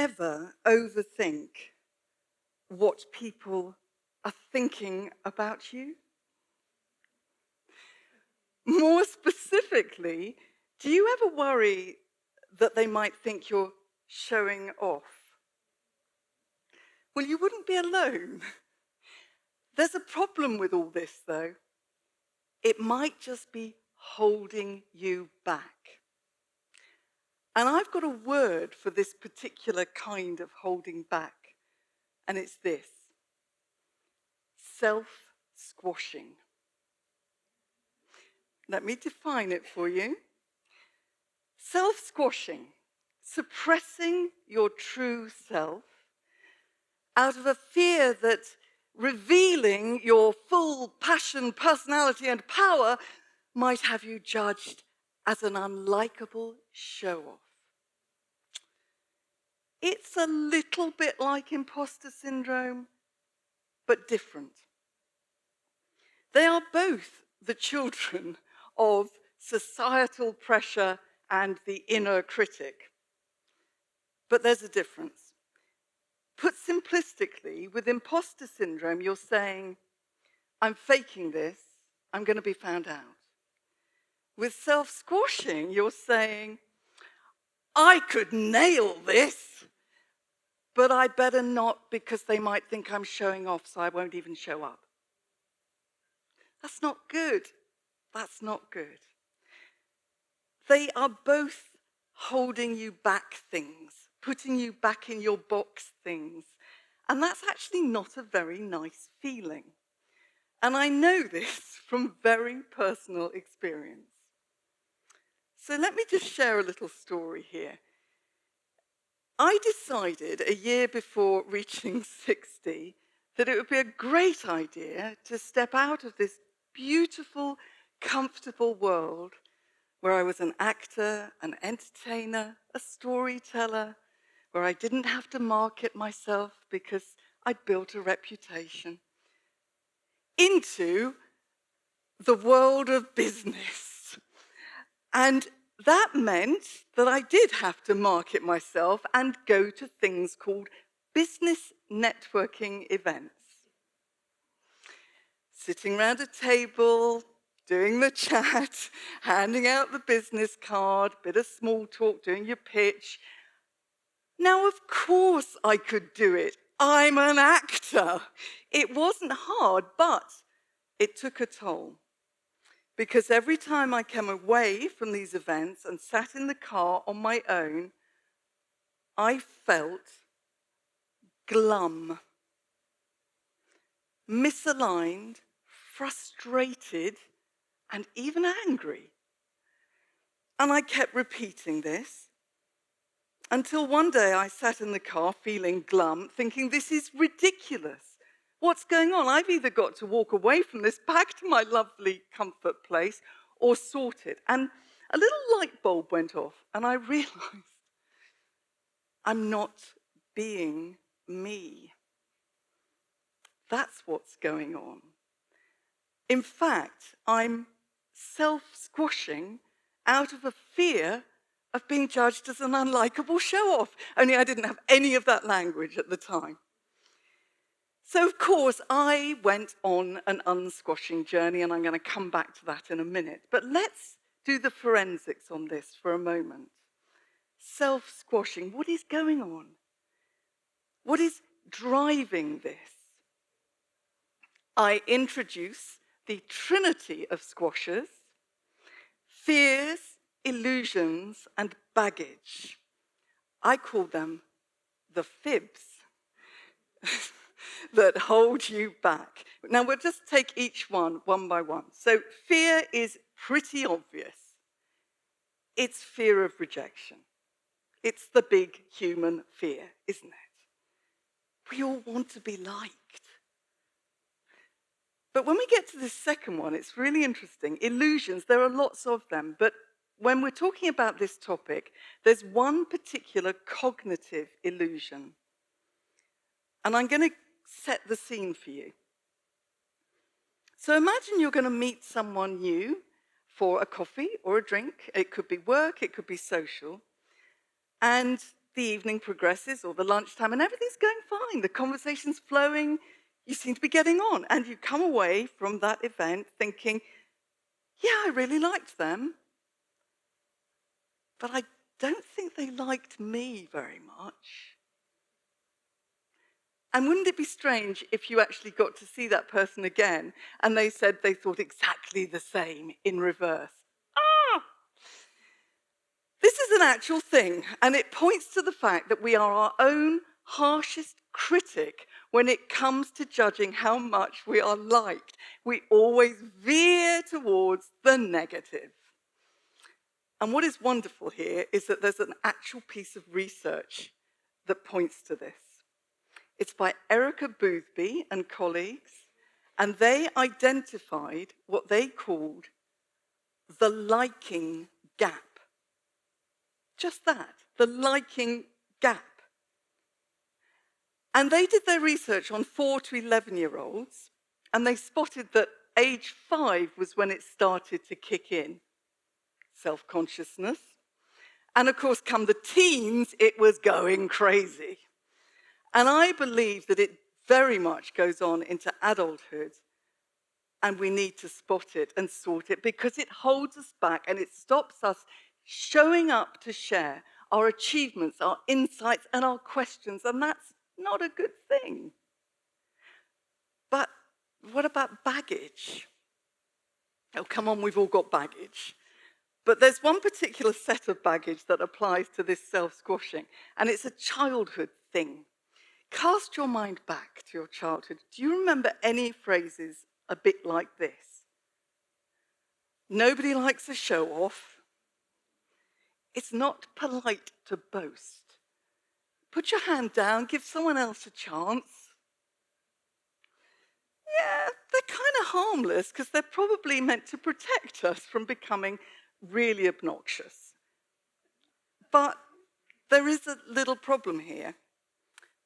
ever overthink what people are thinking about you? More specifically, do you ever worry that they might think you're showing off? Well, you wouldn't be alone. There's a problem with all this, though. It might just be holding you back. And I've got a word for this particular kind of holding back, and it's this: self-squashing. Let me define it for you. Self-squashing, suppressing your true self out of a fear that revealing your full passion, personality, and power might have you judged as an unlikable show-off. It's a little bit like imposter syndrome, but different. They are both the children of societal pressure and the inner critic. But there's a difference. Put simplistically, with imposter syndrome, you're saying, I'm faking this, I'm going to be found out. With self-squashing, you're saying, I could nail this, but I better not because they might think I'm showing off, so I won't even show up. That's not good. That's not good. They are both holding you back things, putting you back in your box things. And that's actually not a very nice feeling. And I know this from very personal experience. So let me just share a little story here. I decided a year before reaching 60 that it would be a great idea to step out of this beautiful, comfortable world where I was an actor, an entertainer, a storyteller, where I didn't have to market myself because I'd built a reputation, into the world of business. And that meant that I did have to market myself and go to things called business networking events. Sitting around a table, doing the chat, handing out the business card, bit of small talk, doing your pitch. Now, of course I could do it. I'm an actor. It wasn't hard, but it took a toll. Because every time I came away from these events and sat in the car on my own, I felt glum, misaligned, frustrated, and even angry. And I kept repeating this until one day I sat in the car feeling glum, thinking this is ridiculous. What's going on? I've either got to walk away from this back to my lovely comfort place or sort it. And a little light bulb went off and I realized I'm not being me. That's what's going on. In fact, I'm self-squashing out of a fear of being judged as an unlikable show-off. Only I didn't have any of that language at the time. So, of course, I went on an unsquashing journey, and I'm going to come back to that in a minute. But let's do the forensics on this for a moment. Self-squashing, what is going on? What is driving this? I introduce the trinity of squashers: fears, illusions, and baggage. I call them the fibs that hold you back. Now, we'll just take each one by one. So fear is pretty obvious. It's fear of rejection. It's the big human fear, isn't it? We all want to be liked. But when we get to the second one, it's really interesting. Illusions, there are lots of them, but when we're talking about this topic, there's one particular cognitive illusion. And I'm going to set the scene for you. So imagine you're going to meet someone new for a coffee or a drink. It could be work, it could be social. And the evening progresses or the lunchtime and everything's going fine. The conversation's flowing. You seem to be getting on. And you come away from that event thinking, yeah, I really liked them, but I don't think they liked me very much. And wouldn't it be strange if you actually got to see that person again and they said they thought exactly the same in reverse? Ah! This is an actual thing, and it points to the fact that we are our own harshest critic when it comes to judging how much we are liked. We always veer towards the negative. And what is wonderful here is that there's an actual piece of research that points to this. It's by Erica Boothby and colleagues, and they identified what they called the liking gap. Just that, the liking gap. And they did their research on 4 to 11-year-olds, and they spotted that age 5 was when it started to kick in, self-consciousness. And of course, come the teens, it was going crazy. And I believe that it very much goes on into adulthood, and we need to spot it and sort it because it holds us back and it stops us showing up to share our achievements, our insights, and our questions, and that's not a good thing. But what about baggage? Oh, come on, we've all got baggage. But there's one particular set of baggage that applies to this self-squashing, and it's a childhood thing. Cast your mind back to your childhood. Do you remember any phrases a bit like this? Nobody likes a show-off. It's not polite to boast. Put your hand down, give someone else a chance. Yeah, they're kind of harmless because they're probably meant to protect us from becoming really obnoxious. But there is a little problem here.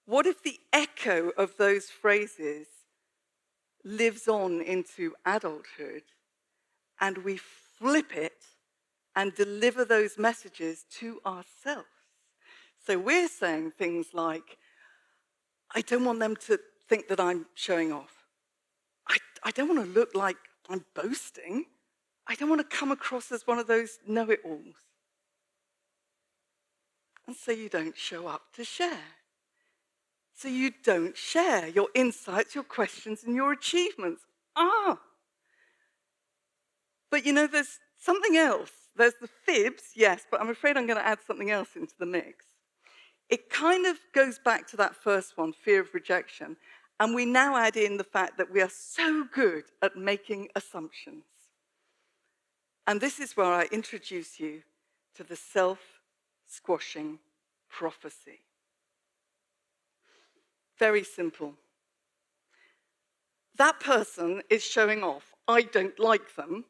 What if the echo of those phrases lives on into adulthood and we flip it and deliver those messages to ourselves? So we're saying things like, I don't want them to think that I'm showing off. I don't want to look like I'm boasting. I don't want to come across as one of those know-it-alls. And so you don't show up to share. So you don't share your insights, your questions, and your achievements. But you know, there's something else. There's the fibs, yes, but I'm afraid I'm going to add something else into the mix. It kind of goes back to that first one, fear of rejection. And we now add in the fact that we are so good at making assumptions. And this is where I introduce you to the self-squashing prophecy. Very simple. That person is showing off. I don't like them.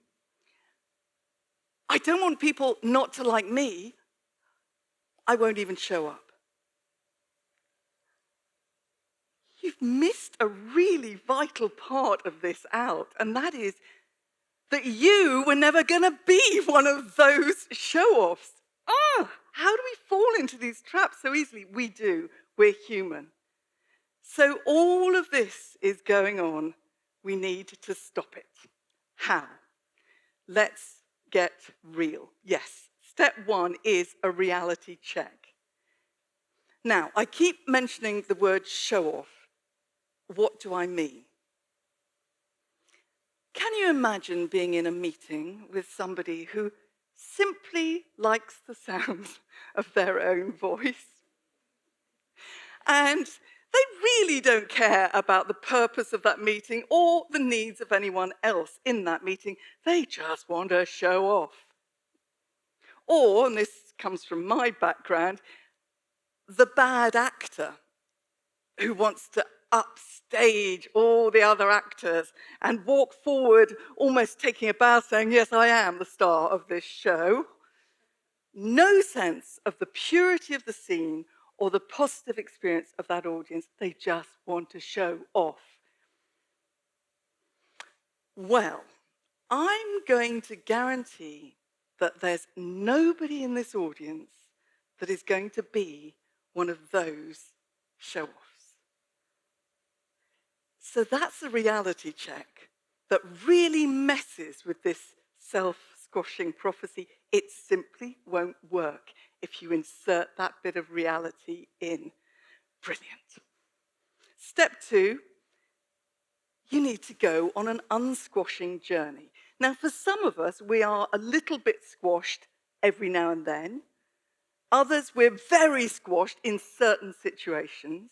I don't want people not to like me. I won't even show up. You've missed a really vital part of this out, and that is that you were never going to be one of those show-offs. How do we fall into these traps so easily? We do. We're human. So all of this is going on. We need to stop it. How? Let's get real. Yes, step 1 is a reality check. Now, I keep mentioning the word show-off. What do I mean? Can you imagine being in a meeting with somebody who simply likes the sound of their own voice? And they really don't care about the purpose of that meeting or the needs of anyone else in that meeting. They just want to show off. Or, and this comes from my background, the bad actor who wants to upstage all the other actors and walk forward almost taking a bow saying, yes, I am the star of this show. No sense of the purity of the scene or the positive experience of that audience. They just want to show off. Well, I'm going to guarantee that there's nobody in this audience that is going to be one of those show-offs. So that's a reality check that really messes with this self-squashing prophecy. It simply won't work if you insert that bit of reality in. Brilliant. Step 2, you need to go on an unsquashing journey. Now, for some of us, we are a little bit squashed every now and then. Others, we're very squashed in certain situations.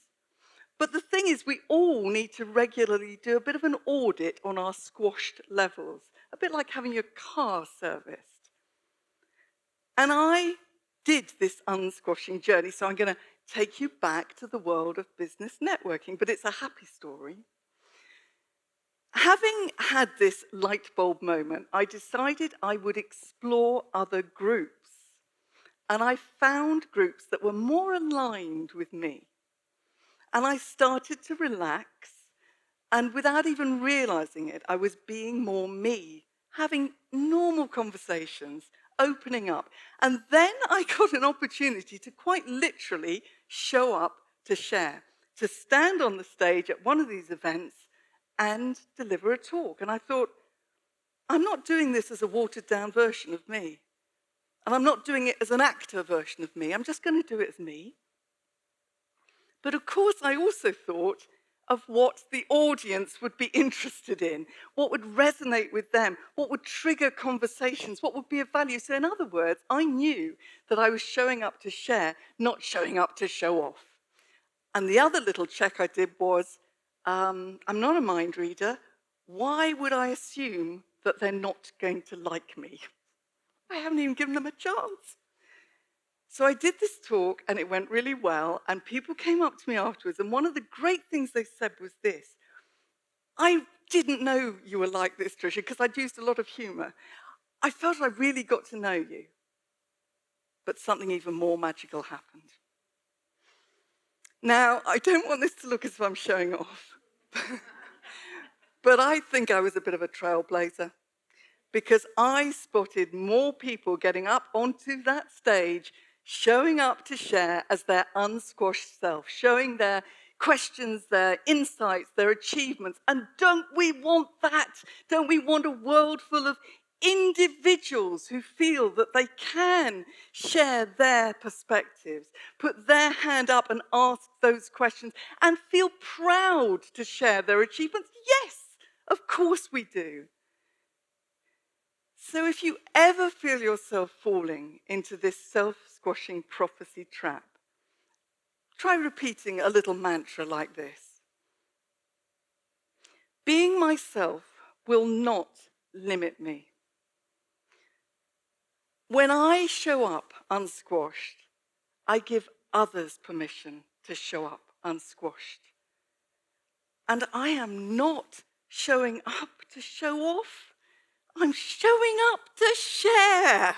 But the thing is, we all need to regularly do a bit of an audit on our squashed levels, a bit like having your car serviced. And I did this unsquashing journey, so I'm going to take you back to the world of business networking, but it's a happy story. Having had this light bulb moment, I decided I would explore other groups. And I found groups that were more aligned with me. And I started to relax, and without even realizing it, I was being more me, having normal conversations, opening up. And then I got an opportunity to quite literally show up to share, to stand on the stage at one of these events and deliver a talk. And I thought, I'm not doing this as a watered down version of me. And I'm not doing it as an actor version of me. I'm just going to do it as me. But of course, I also thought of what the audience would be interested in, what would resonate with them, what would trigger conversations, what would be of value. So in other words, I knew that I was showing up to share, not showing up to show off. And the other little check I did was, I'm not a mind reader. Why would I assume that they're not going to like me? I haven't even given them a chance. So I did this talk, and it went really well, and people came up to me afterwards, and one of the great things they said was this: I didn't know you were like this, Trisha, because I'd used a lot of humor. I felt I really got to know you. But something even more magical happened. Now, I don't want this to look as if I'm showing off, but I think I was a bit of a trailblazer, because I spotted more people getting up onto that stage, showing up to share as their unsquashed self, showing their questions, their insights, their achievements. And don't we want that? Don't we want a world full of individuals who feel that they can share their perspectives, put their hand up and ask those questions, and feel proud to share their achievements? Yes, of course we do. So if you ever feel yourself falling into this self-squashing prophecy trap, try repeating a little mantra like this: being myself will not limit me. When I show up unsquashed, I give others permission to show up unsquashed. And I am not showing up to show off. I'm showing up to share.